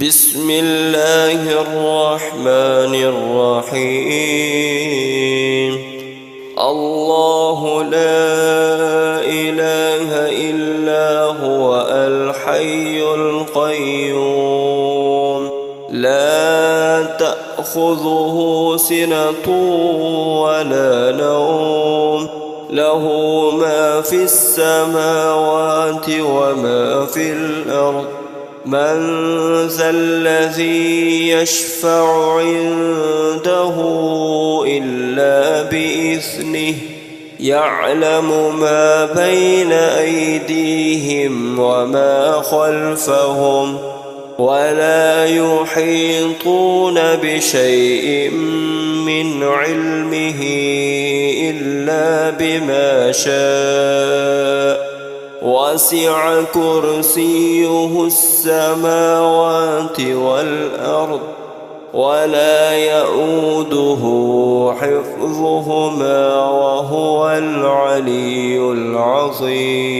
بسم الله الرحمن الرحيم. الله لا إله إلا هو الحي القيوم لا تأخذه سنة ولا نوم له ما في السماوات وما في الأرض من ذا الذي يشفع عنده إلا بإذنه يعلم ما بين أيديهم وما خلفهم ولا يحيطون بشيء من علمه إلا بما شاء وسع كرسيه السماوات والأرض ولا يؤوده حفظهما وهو العلي العظيم.